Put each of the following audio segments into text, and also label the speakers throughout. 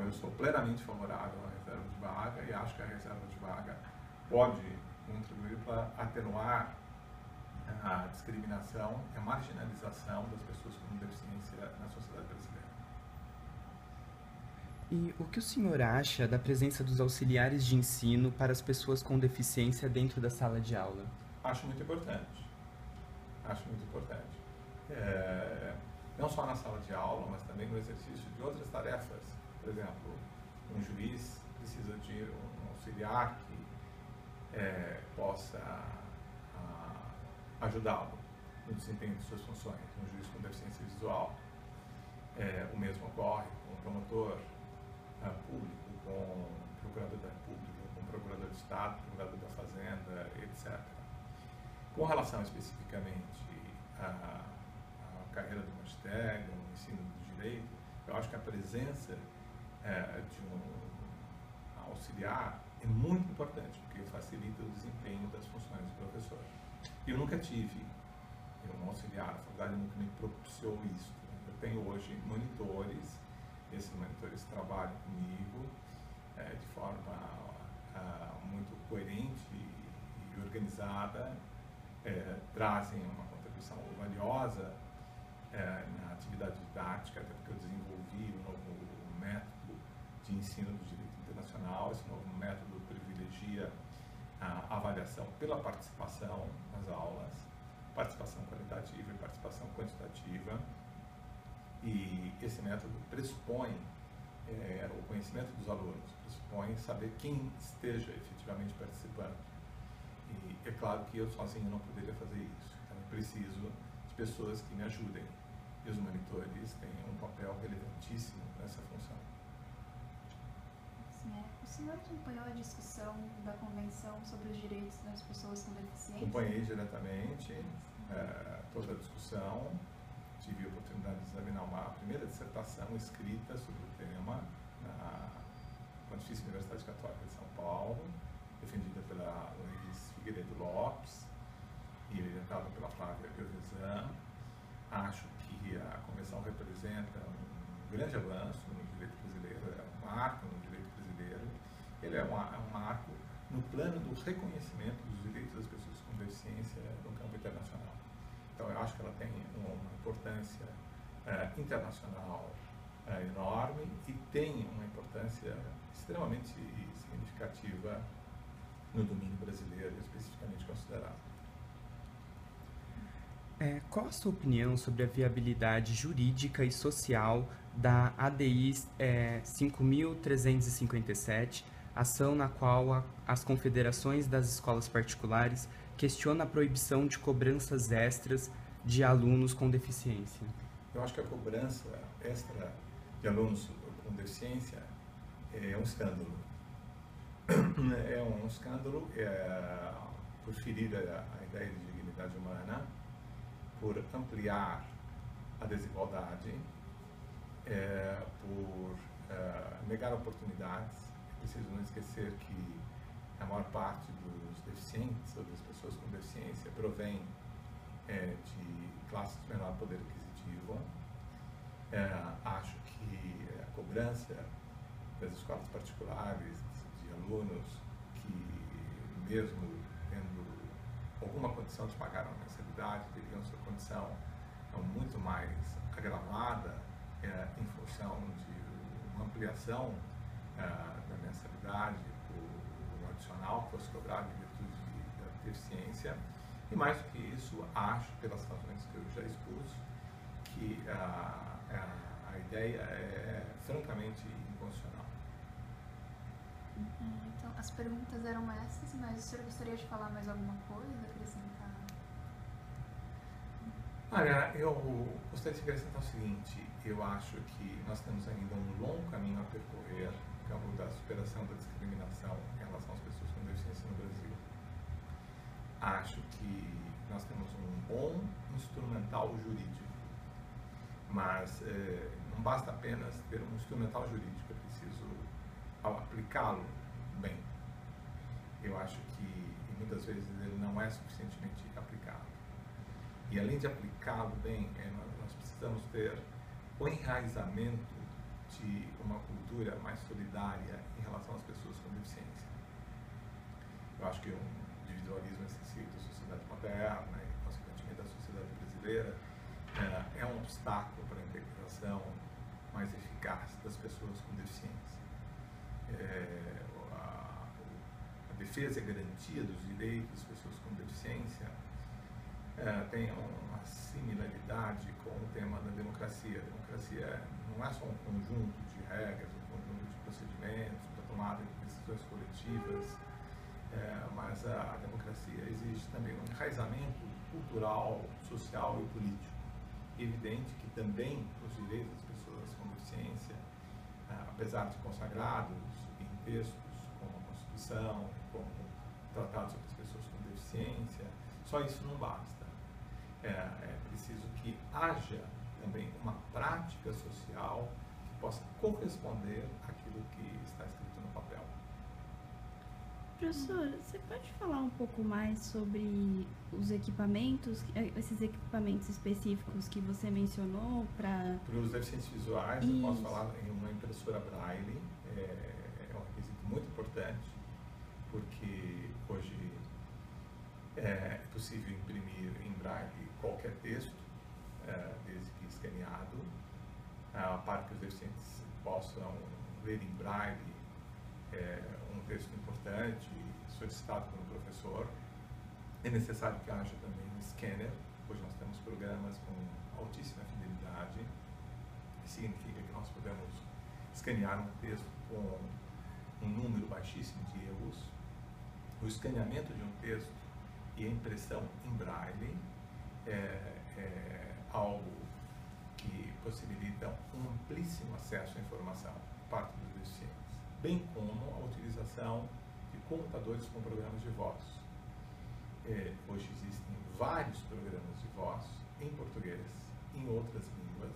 Speaker 1: eu sou plenamente favorável à reserva de vaga e acho que a reserva de vaga pode contribuir para atenuar a discriminação e a marginalização das pessoas com deficiência na sociedade brasileira.
Speaker 2: E o que o senhor acha da presença dos auxiliares de ensino para as pessoas com deficiência dentro da sala de aula?
Speaker 1: Acho muito importante. Acho muito importante. Não só na sala de aula, mas também no exercício de outras tarefas. Por exemplo, um juiz precisa de um auxiliar que possa ajudá-lo no desempenho de suas funções. Um juiz com deficiência visual. O mesmo ocorre com o promotor público, com o procurador da República, com o procurador de Estado, procurador da Fazenda, etc. Com relação especificamente à carreira do magistério, ao ensino do direito, eu acho que a presença de um auxiliar é muito importante, porque facilita o desempenho das funções do professor. Eu nunca tive um auxiliar, a faculdade nunca me propiciou isso. Eu tenho hoje monitores, esses monitores trabalham comigo de forma muito coerente e organizada, trazem uma contribuição valiosa na atividade didática, até porque eu desenvolvi um novo método de ensino do direito internacional. Esse novo método privilegia a avaliação pela participação nas aulas, participação qualitativa e participação quantitativa. E esse método pressupõe o conhecimento dos alunos, pressupõe saber quem esteja efetivamente participando. E é claro que eu sozinho não poderia fazer isso, então eu preciso de pessoas que me ajudem. E os monitores têm um papel relevantíssimo nessa função.
Speaker 3: O senhor acompanhou a discussão da Convenção sobre os Direitos das Pessoas com Deficiência?
Speaker 1: Acompanhei diretamente toda a discussão. Tive a oportunidade de examinar uma primeira dissertação escrita sobre o tema na Pontifícia Universidade Católica de São Paulo, defendida pela Luiz Figueiredo Lopes e orientada pela Flávia Piovesan. Acho que a Convenção representa um grande avanço no direito brasileiro, é um marco no direito brasileiro. Ele é um marco no plano do reconhecimento dos direitos das pessoas com deficiência no campo internacional. Então, eu acho que ela tem uma importância internacional enorme e tem uma importância extremamente significativa no domínio brasileiro, especificamente considerado.
Speaker 2: Qual a sua opinião sobre a viabilidade jurídica e social da ADI 5.357, ação na qual as confederações das escolas particulares questionam a proibição de cobranças extras de alunos com deficiência?
Speaker 1: Eu acho que a cobrança extra de alunos com deficiência é um escândalo. É um escândalo por ferir a ideia de dignidade humana, por ampliar a desigualdade, por negar oportunidades. É preciso não esquecer que a maior parte dos deficientes ou das pessoas com deficiência provém de classes de menor poder aquisitivo. Acho que a cobrança das escolas particulares de alunos que, mesmo tendo alguma condição de pagar uma mensalidade, teriam sua condição muito mais agravada em função de uma ampliação da mensalidade, o adicional que fosse cobrado em virtude da deficiência. E mais do que isso, acho, pelas razões que eu já expus, que a ideia é francamente inconstitucional.
Speaker 3: Então, as perguntas eram essas, mas o senhor gostaria de falar mais alguma coisa, acrescentar?
Speaker 1: Olha, eu gostaria de acrescentar o seguinte: eu acho que nós temos ainda um longo caminho a percorrer no campo da superação da discriminação em relação às pessoas com deficiência no Brasil. Acho que nós temos um bom instrumental jurídico, mas não basta apenas ter um instrumental jurídico, é preciso aplicá-lo bem. Eu acho que muitas vezes ele não é suficientemente aplicado. E além de aplicá-lo bem, nós precisamos ter o enraizamento de uma cultura mais solidária em relação às pessoas com deficiência. Eu acho que o individualismo excessivo da sociedade moderna e, consequentemente, da sociedade brasileira é um obstáculo para a integração mais eficaz das pessoas com deficiência. A defesa e a garantia dos direitos das pessoas com deficiência tem uma similaridade com o tema da democracia. A democracia não é só um conjunto de regras, um conjunto de procedimentos para tomada de decisões coletivas, mas a democracia exige também um enraizamento cultural, social e político. É evidente que também os direitos das pessoas com deficiência, apesar de consagrados em textos como a Constituição, como tratados sobre as pessoas com deficiência, só isso não basta. É preciso que haja também uma prática social que possa corresponder àquilo que está escrito no papel.
Speaker 4: Professor, você pode falar um pouco mais sobre os equipamentos, esses equipamentos específicos que você mencionou para
Speaker 1: os deficientes visuais? Isso. Eu posso falar em uma impressora Braille, é um requisito muito importante, porque hoje é possível imprimir em Braille qualquer texto, desde que escaneado, para que os deficientes possam ler em Braille um texto importante solicitado pelo professor. É necessário que haja também um scanner. Hoje nós temos programas com altíssima fidelidade. Isso significa que nós podemos escanear um texto com um número baixíssimo de erros. O escaneamento de um texto e a impressão em Braille é algo que possibilita um amplíssimo acesso à informação por parte dos deficientes, bem como a utilização de computadores com programas de voz. Hoje existem vários programas de voz em português, em outras línguas.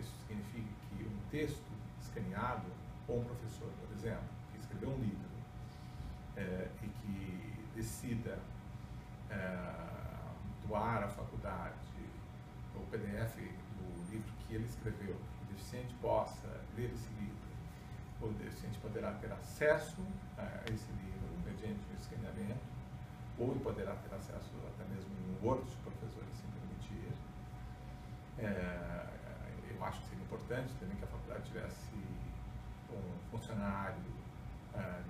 Speaker 1: Isso significa que um texto escaneado, ou um professor, por exemplo, que escreveu um livro e que decida doar à faculdade o PDF do livro que ele escreveu, que o deficiente possa ler esse livro. O deficiente poderá ter acesso a esse livro mediante o escaneamento, ou ele poderá ter acesso até mesmo em Word, se o professor assim permitir. Eu acho que seria importante também que a faculdade tivesse um funcionário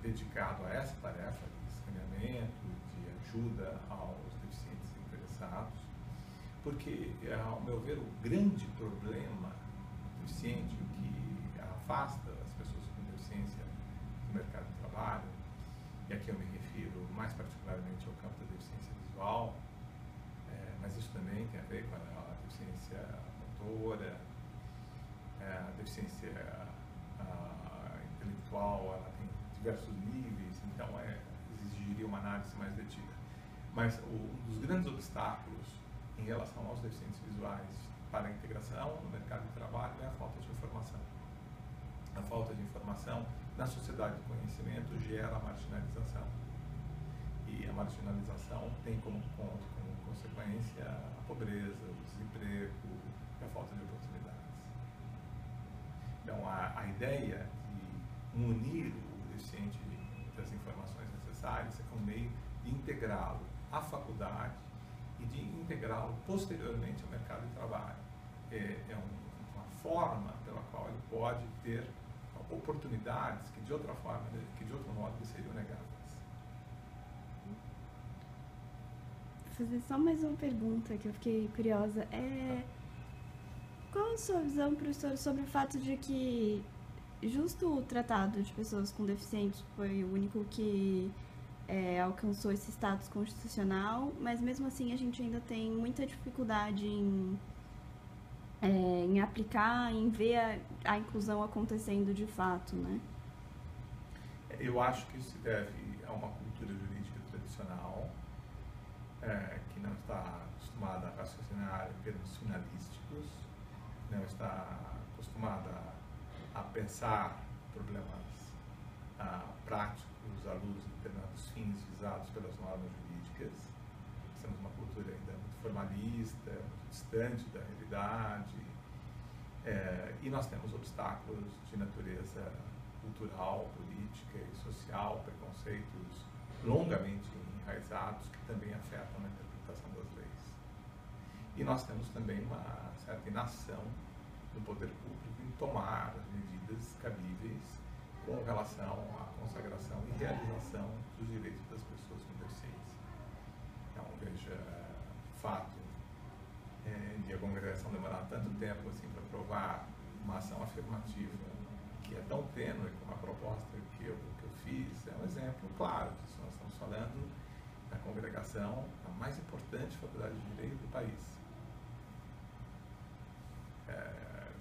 Speaker 1: dedicado a essa tarefa de escaneamento, de ajuda aos deficientes interessados, porque, ao meu ver, o grande problema do deficiente, o que afasta as pessoas com deficiência do mercado de trabalho, e aqui eu me refiro mais particularmente ao campo da deficiência visual, mas isso também tem a ver com a deficiência motora, a deficiência intelectual, ela tem diversos níveis, então exigiria uma análise mais detida. Mas um dos grandes obstáculos em relação aos deficientes visuais para a integração no mercado de trabalho é a falta de informação. A falta de informação na sociedade do conhecimento gera a marginalização. E a marginalização tem como consequência a pobreza, o desemprego e a falta de oportunidades. Então, a ideia de unir o deficiente das informações necessárias é um meio de integrá-lo à faculdade e de integrá-lo posteriormente ao mercado de trabalho. É uma forma pela qual ele pode ter oportunidades que de outro modo lhe seriam negadas.
Speaker 4: Vou fazer só mais uma pergunta que eu fiquei curiosa. Qual a sua visão, professor, sobre o fato de que justo o Tratado de Pessoas com Deficiência foi o único que alcançou esse status constitucional, mas mesmo assim a gente ainda tem muita dificuldade em aplicar, em ver a inclusão acontecendo de fato, né?
Speaker 1: Eu acho que isso se deve a uma cultura jurídica tradicional, que não está acostumada a raciocinar em termos finalísticos, não está acostumada a pensar problemas práticos à luz de determinados fins visados pelas normas jurídicas. Temos uma cultura ainda muito formalista, muito distante da realidade, E nós temos obstáculos de natureza cultural, política e social, preconceitos longamente enraizados que também afetam a interpretação das leis. E nós temos também uma certa inação do poder público em tomar as medidas cabíveis com relação à consagração e realização dos direitos das pessoas com deficiência. Então, veja, o fato de a congregação demorar tanto tempo assim para aprovar uma ação afirmativa que é tão tênue como a proposta que eu fiz, é um exemplo claro disso. Nós estamos falando da congregação, a mais importante faculdade de direito do país.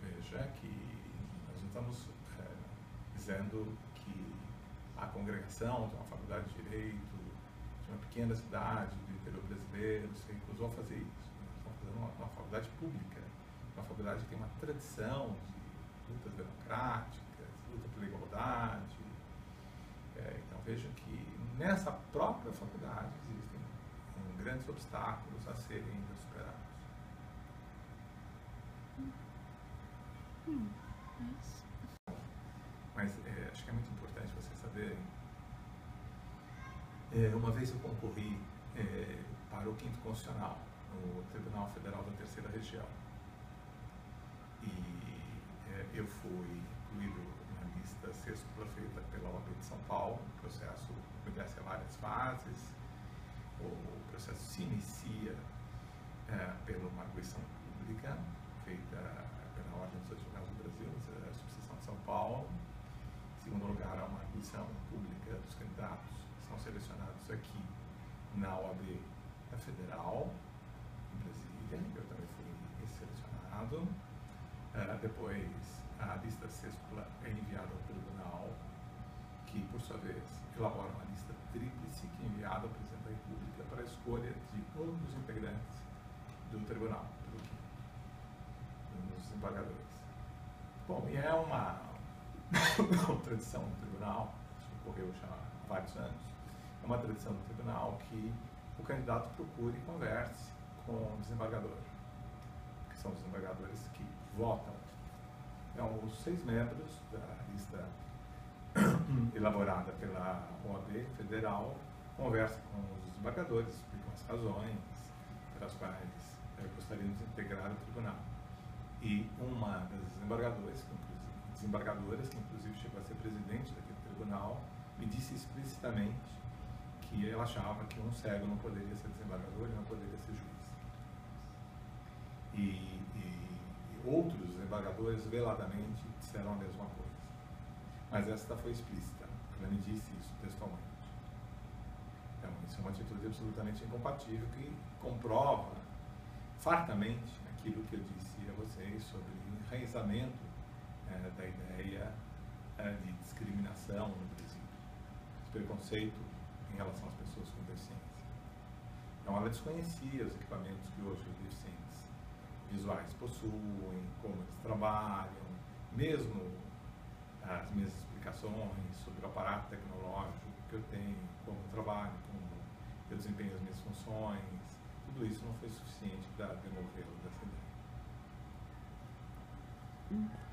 Speaker 1: Veja que nós não estamos dizendo que a congregação de uma faculdade de direito, de uma pequena cidade do interior brasileiro, se recusou a fazer isso. Nós estamos fazendo uma faculdade pública, uma faculdade que tem uma tradição de lutas democráticas, luta pela igualdade. Então veja que nessa própria faculdade existem grandes obstáculos a serem ainda superados. Mas acho que é muito importante vocês saberem. Uma vez eu concorri para o 5º Constitucional, no Tribunal Federal da Terceira Região. E eu fui incluído na lista sexta feita pela OAB de São Paulo. O processo obedece a várias fases. O processo se inicia pela uma arguição pública feita pela Ordem dos Advogados do Brasil, a subseção de São Paulo. Em segundo lugar, há uma arguição pública dos candidatos que são selecionados aqui na OAB Federal, em Brasília. Eu também fui selecionado. Depois, a lista sexta é enviada ao tribunal, que, por sua vez, elabora uma lista tríplice que é enviada ao presidente da República para a escolha de todos os integrantes do tribunal, dos desembargadores. Bom, e é uma tradição do tribunal, isso ocorreu já há vários anos, é uma tradição do tribunal que o candidato procure e converse com o desembargador, que são os desembargadores que votam. Então, os 6 membros da lista elaborada pela OAB Federal conversam com os desembargadores, explicam as razões pelas quais gostariam de integrar o tribunal. E uma das desembargadoras, que inclusive chegou a ser presidente daquele tribunal, me disse explicitamente que ela achava que um cego não poderia ser desembargador e não poderia ser juiz. E outros desembargadores veladamente disseram a mesma coisa. Mas esta foi explícita, ela me disse isso textualmente. Então, isso é uma atitude absolutamente incompatível que comprova fartamente aquilo que eu disse a vocês sobre o enraizamento da ideia de discriminação no Brasil, de preconceito em relação às pessoas com deficiência. Então, ela desconhecia os equipamentos que hoje os deficientes visuais possuem, como eles trabalham, mesmo as minhas explicações sobre o aparato tecnológico que eu tenho, como eu trabalho, como eu desempenho as minhas funções, tudo isso não foi suficiente para demovê-lo dessa ideia.